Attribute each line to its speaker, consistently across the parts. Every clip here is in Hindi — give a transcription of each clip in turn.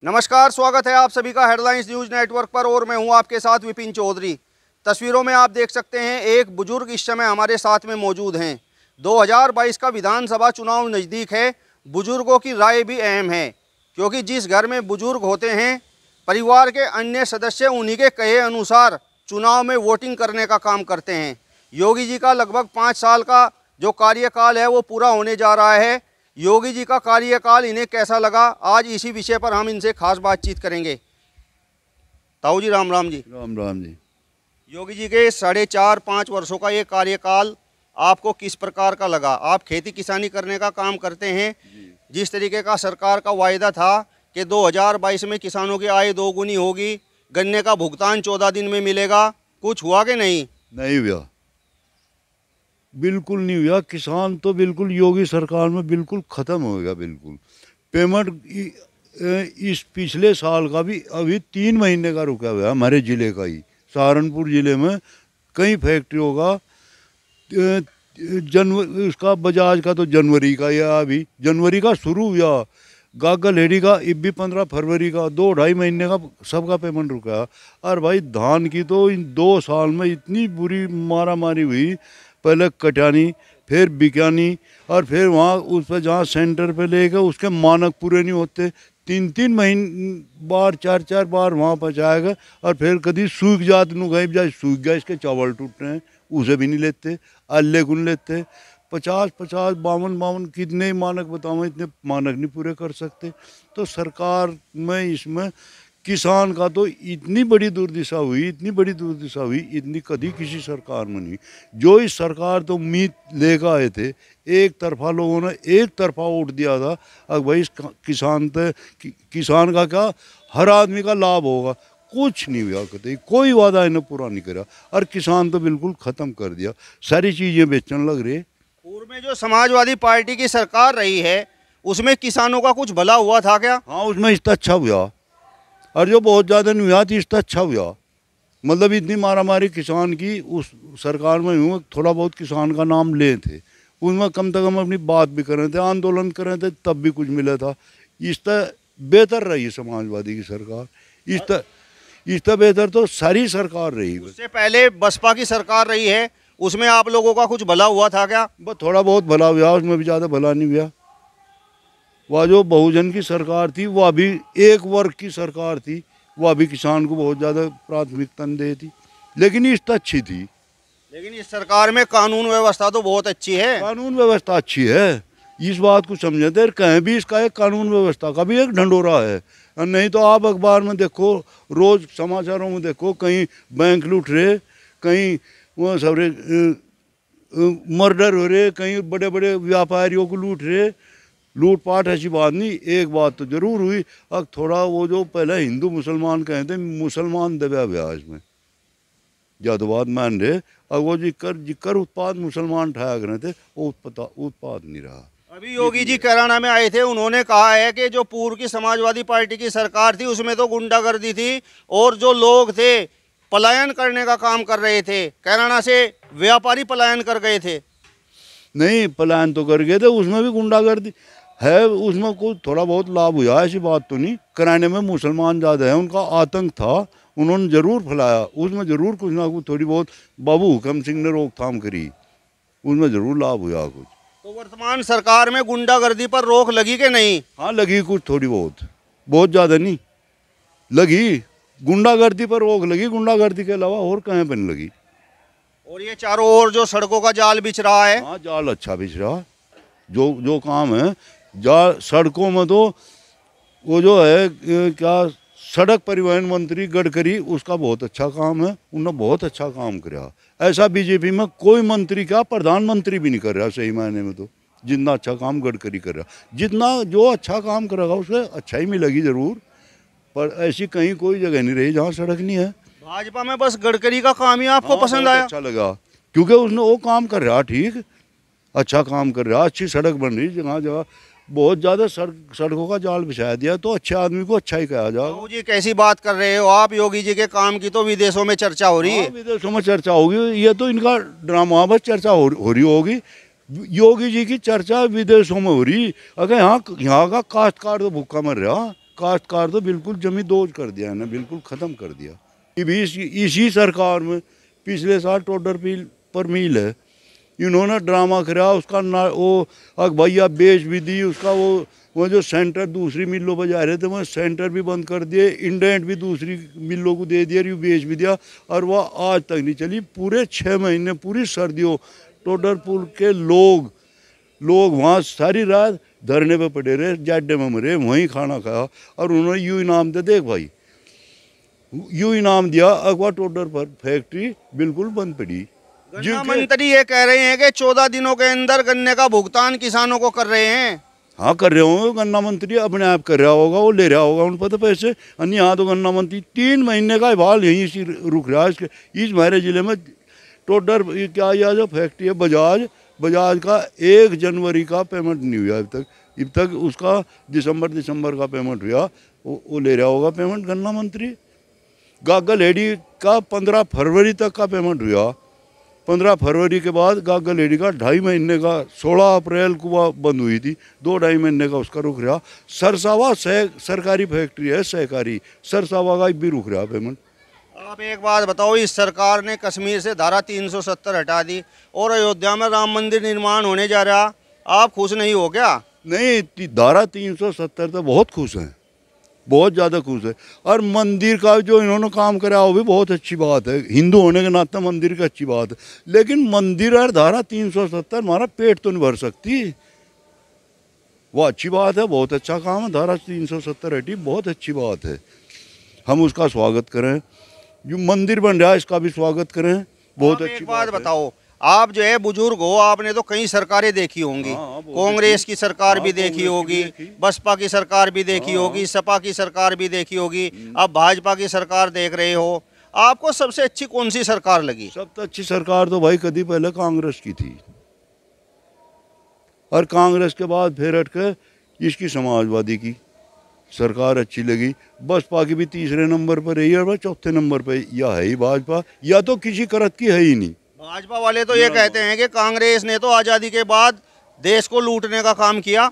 Speaker 1: नमस्कार, स्वागत है आप सभी का हेडलाइंस न्यूज नेटवर्क पर और मैं हूं आपके साथ विपिन चौधरी। तस्वीरों में आप देख सकते हैं एक बुजुर्ग इस समय हमारे साथ में मौजूद हैं। 2022 का विधानसभा चुनाव नज़दीक है। बुजुर्गों की राय भी अहम है क्योंकि जिस घर में बुजुर्ग होते हैं परिवार के अन्य सदस्य उन्हीं के कहे अनुसार चुनाव में वोटिंग करने का काम करते हैं। योगी जी का लगभग 5 साल का जो कार्यकाल है वो पूरा होने जा रहा है। योगी जी का कार्यकाल इन्हें कैसा लगा, आज इसी विषय पर हम इनसे खास बातचीत करेंगे। ताऊ जी, राम राम जी।
Speaker 2: राम राम जी।
Speaker 1: योगी जी के 4.5-5 वर्षों का ये कार्यकाल आपको किस प्रकार का लगा? आप खेती किसानी करने का काम करते हैं। जिस तरीके का सरकार का वायदा था कि 2022 में किसानों की आय 2 गुनी होगी, गन्ने का भुगतान 14 दिन में मिलेगा, कुछ हुआ कि नहीं?
Speaker 2: नहीं हुआ, बिल्कुल नहीं हुआ। किसान तो बिल्कुल योगी सरकार में बिल्कुल ख़त्म हो गया। बिल्कुल पेमेंट इस पिछले साल का भी अभी 3 महीने का रुका हुआ है। हमारे ज़िले का ही सहारनपुर ज़िले में कई फैक्ट्रियों का उसका बजाज का तो जनवरी का या अभी जनवरी का शुरू हुआ, गागल हेडी का इब्बी 15 फरवरी का 2-2.5 महीने का सबका पेमेंट रुका। और भाई धान की तो इन 2 साल में इतनी बुरी मारा मारी हुई, पहले कटानी फिर बिकानी और फिर वहाँ उस पर जहाँ सेंटर पे लेके उसके मानक पूरे नहीं होते, 3-3 महीने बार 4-4 बार वहाँ पहुँचाएगा और फिर कभी सूख जात नू गई जाए, सूख गया, इसके चावल टूट रहे हैं, उसे भी नहीं लेते, अल्ले गुन लेते। 50-50 52 कितने ही मानक बताओ, इतने मानक नहीं पूरे कर सकते। तो सरकार में इसमें किसान का तो इतनी बड़ी दुर्दशा हुई, इतनी बड़ी दुर्दशा हुई, इतनी कभी किसी सरकार में नहीं। जो इस सरकार तो उम्मीद लेकर आए थे, एक तरफा लोगों ने एक तरफा वोट दिया था। अब भाई किसान का क्या, हर आदमी का लाभ होगा, कुछ नहीं हुआ, कभी कोई वादा इन्हें पूरा नहीं करा और किसान तो बिल्कुल ख़त्म कर दिया। सारी चीज़ें बेचने लग रहे।
Speaker 1: पूर्व में जो समाजवादी पार्टी की सरकार रही है उसमें किसानों का कुछ भला हुआ था क्या?
Speaker 2: हाँ, उसमें इसका अच्छा हुआ और जो बहुत ज़्यादा नहीं हुआ थी इसका अच्छा हुआ। मतलब इतनी मारामारी किसान की उस सरकार में हुआ, थोड़ा बहुत किसान का नाम ले थे, उसमें कम से कम अपनी बात भी कर रहे थे, आंदोलन कर रहे थे, तब भी कुछ मिला था। इसका बेहतर रही समाजवादी की सरकार, इसका बेहतर तो सारी सरकार रही।
Speaker 1: उससे पहले बसपा की सरकार रही है, उसमें आप लोगों का कुछ भला हुआ था क्या?
Speaker 2: बस थोड़ा बहुत भला हुआ, उसमें भी ज़्यादा भला नहीं हुआ। वह जो बहुजन की सरकार थी वह भी एक वर्ग की सरकार थी, वह भी किसान को बहुत ज़्यादा प्राथमिकता दे थी, लेकिन इसका अच्छी थी।
Speaker 1: लेकिन इस सरकार में कानून व्यवस्था तो बहुत अच्छी है।
Speaker 2: कानून व्यवस्था अच्छी है, इस बात को समझे थे। कहीं भी इसका एक कानून व्यवस्था का भी एक ढंढोरा है। नहीं तो आप अखबार में देखो, रोज़ समाचारों में देखो, कहीं बैंक लूट रहे, कहीं वो सब मर्डर हो रहे, कहीं बड़े बड़े व्यापारियों को लूट रहे। लूटपाट ऐसी बात नहीं, एक बात तो जरूर हुई, अब थोड़ा वो जो पहले हिंदू मुसलमान कहते मुसलमान दबा ब्याज में जातवाद मान रहे, अब वो जिक्र उत्पाद मुसलमान ठाया कर रहे थे, वो उत्पाद नहीं रहा।
Speaker 1: अभी योगी जी कैराना में आए थे, उन्होंने कहा है कि जो पूर्व की समाजवादी पार्टी की सरकार थी उसमें तो गुंडागर्दी थी और जो लोग थे पलायन करने का काम कर रहे थे। कैराना से व्यापारी पलायन कर गए थे।
Speaker 2: नहीं, पलायन तो कर गए थे, उसमें भी गुंडागर्दी है, उसमें कुछ थोड़ा बहुत लाभ हुआ, ऐसी बात तो नहीं। कराने में मुसलमान ज़्यादा है, उनका आतंक था, उन्होंने ज़रूर फैलाया, उसमें ज़रूर कुछ ना कुछ थोड़ी बहुत बाबू हुकम सिंह ने रोकथाम करी, उसमें ज़रूर लाभ हुआ कुछ।
Speaker 1: तो वर्तमान सरकार में गुंडागर्दी पर रोक लगी कि नहीं?
Speaker 2: हाँ लगी, कुछ थोड़ी बहुत ज़्यादा नहीं लगी। गुंडागर्दी पर रोक लगी, गुंडागर्दी के अलावा और कहीं पर नहीं लगी।
Speaker 1: और ये चारों ओर जो सड़कों का जाल बिछ रहा है,
Speaker 2: हाँ जाल अच्छा बिछ रहा, जो काम है सड़कों में तो वो जो है क्या, सड़क परिवहन मंत्री गडकरी, उसका बहुत अच्छा काम है, उन्होंने बहुत अच्छा काम किया। ऐसा बीजेपी में कोई मंत्री क्या, प्रधानमंत्री भी नहीं कर रहा सही मायने में। तो जितना अच्छा काम गडकरी कर रहा, जितना जो अच्छा काम करेगा उसे अच्छा ही मिलेगी ज़रूर, पर ऐसी कहीं कोई जगह नहीं रही जहाँ सड़क नहीं है।
Speaker 1: भाजपा में बस गडकरी का काम ही आपको पसंद आया?
Speaker 2: अच्छा लगा क्योंकि उसने वो काम कर रहा, ठीक अच्छा काम कर रहा, अच्छी सड़क बन रही, जगह जगह बहुत ज़्यादा सड़कों का जाल बिछा दिया, तो अच्छे आदमी को अच्छा ही कहा जाएगा।
Speaker 1: जी कैसी बात कर रहे हो आप? योगी जी के काम की तो विदेशों में चर्चा हो रही है।
Speaker 2: विदेशों में चर्चा होगी, ये तो इनका ड्रामा, बस चर्चा हो रही होगी। योगी जी की चर्चा विदेशों में हो रही, अगर यहाँ का काश्तकार तो भूखा मर रहा, काश्तकार तो बिल्कुल जमी दोज कर दिया है ना, बिल्कुल ख़त्म कर दिया। इसी सरकार में पिछले साल टोडर पर मिल है, इन्होंने ड्रामा कराया उसका ना, वो भैया बेच भी दी उसका, वो जो सेंटर दूसरी मिलों पर जा रहे थे वह सेंटर भी बंद कर दिए, इंडेंट भी दूसरी मिलों को दे दिया, बेच भी दिया, और वह आज तक नहीं चली। पूरे 6 महीने पूरी सर्दियों टोडरपुर के लोग वहाँ सारी रात धरने पे पड़े रहे, जाड्डे में मरे, वहीं खाना खाया, और उन्होंने यूँ इनाम दे, देख भाई यूँ इनाम दिया, अगवा टोडर पर फैक्ट्री बिल्कुल बंद पड़ी।
Speaker 1: गन्ना मंत्री ये कह रहे हैं कि 14 दिनों के अंदर गन्ने का भुगतान किसानों को कर रहे हैं।
Speaker 2: हाँ कर रहे होंगे, गन्ना मंत्री अपने आप कर रहा होगा, वो ले रहा होगा उन पर तो पैसे। अन्य यहाँ तो गन्ना मंत्री 3 महीने का हाल यहीं से रुक रहा है। इस हमारे ज़िले में टोडर क्या यह जो फैक्ट्री है बजाज का 1 जनवरी का पेमेंट नहीं हुआ अब तक उसका दिसंबर का पेमेंट हुआ, वो ले रहा होगा पेमेंट गन्ना मंत्री। गागल हेडी का 15 फरवरी तक का पेमेंट हुआ, 15 फरवरी के बाद गागल हेडी का 2.5 महीने का 16 अप्रैल को वह बंद हुई थी, 2-2.5 महीने का उसका रुक रहा। सरसावा सरकारी फैक्ट्री है, सहकारी सरसावा का भी रुक रहा पेमेंट।
Speaker 1: आप एक बात बताओ, इस सरकार ने कश्मीर से धारा 370 हटा दी और अयोध्या में राम मंदिर निर्माण होने जा रहा, आप खुश नहीं हो क्या?
Speaker 2: नहीं, धारा 370 तो बहुत खुश हैं, बहुत ज़्यादा खुश है। और मंदिर का जो इन्होंने काम करा वो भी बहुत अच्छी बात है, हिंदू होने के नाते मंदिर की अच्छी बात है। लेकिन मंदिर और धारा 370 हमारा पेट तो नहीं भर सकती। वो अच्छी बात है, बहुत अच्छा काम है, धारा 370 हटी, बहुत अच्छी बात है, हम उसका स्वागत करें। जो मंदिर बन रहा है इसका भी स्वागत करें, बहुत अच्छी बात
Speaker 1: बताओ। आप जो है बुजुर्ग हो, आपने तो कई सरकारें देखी होंगी, कांग्रेस की सरकार भी देखी होगी, बसपा की सरकार भी देखी होगी, सपा की सरकार भी देखी होगी, अब भाजपा की सरकार देख रहे हो। आपको सबसे अच्छी कौन सी सरकार लगी?
Speaker 2: सबसे अच्छी सरकार तो भाई कभी पहले कांग्रेस की थी, और कांग्रेस के बाद फिर हटकर इसकी समाजवादी की सरकार अच्छी लगी। बसपा की भी 3रे नंबर पर रही है और 4थे नंबर पर या है ही भाजपा, या तो किसी करत की है ही नहीं।
Speaker 1: भाजपा वाले तो ये कहते हैं कि कांग्रेस ने तो आज़ादी के बाद देश को लूटने का काम किया।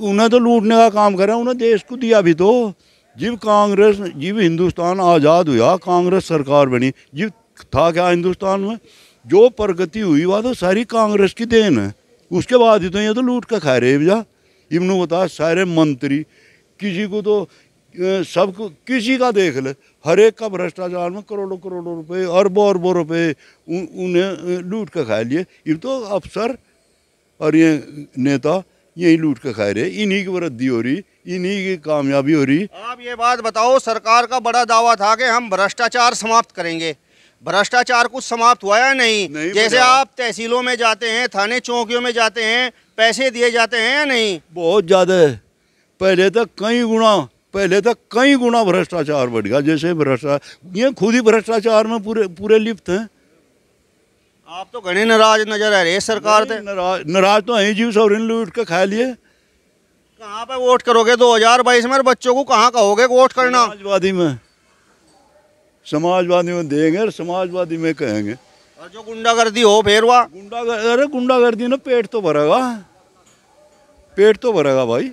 Speaker 2: उन्हें तो लूटने का काम करा, उन्हें देश को दिया भी तो। जब हिंदुस्तान आज़ाद हुआ, कांग्रेस सरकार बनी, जब था क्या हिंदुस्तान में जो प्रगति हुई वह तो सारी कांग्रेस की देन है। उसके बाद ही तो ये तो लूट का खा रहे भैया। इन्होंने बता सारे मंत्री, किसी को तो सबको किसी का देख ले, हर एक का भ्रष्टाचार में करोड़ों रुपए, अरबों रुपए उन्हें लूट कर खा लिए। ये तो अफसर और ये नेता यही लूट कर खा रहे, इन्हीं की वृद्धि हो रही, इन्हीं की कामयाबी हो रही।
Speaker 1: आप ये बात बताओ, सरकार का बड़ा दावा था कि हम भ्रष्टाचार समाप्त करेंगे, भ्रष्टाचार कुछ समाप्त हुआ या नहीं? जैसे आप तहसीलों में जाते हैं, थाने चौकियों में जाते हैं, पैसे दिए जाते हैं या नहीं?
Speaker 2: बहुत ज़्यादा है, पहले तक कई गुना भ्रष्टाचार बढ़ गया। जैसे ये खुद ही भ्रष्टाचार में पूरे लिप्त हैं।
Speaker 1: आप तो घने नाराज नजर आ रहे सरकार से।
Speaker 2: नाराज तो है जीव सौरिन लूट के खा लिए।
Speaker 1: कहाँ पे वोट करोगे 2022 में? बच्चों को कहाँ कहोगे वोट करना?
Speaker 2: समाजवादी में देंगे और समाजवादी में कहेंगे।
Speaker 1: और जो गुंडागर्दी हो फिर वह
Speaker 2: गुंडागर्दी ना पेट तो भरेगा भाई।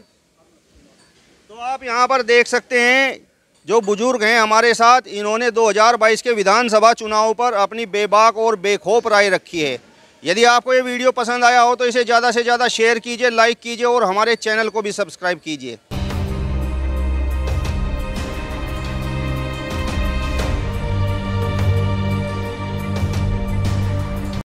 Speaker 1: तो आप यहाँ पर देख सकते हैं जो बुजुर्ग हैं हमारे साथ, इन्होंने 2022 के विधानसभा चुनाव पर अपनी बेबाक और बेखौफ राय रखी है। यदि आपको ये वीडियो पसंद आया हो तो इसे ज़्यादा से ज़्यादा शेयर कीजिए, लाइक कीजिए और हमारे चैनल को भी सब्सक्राइब कीजिए।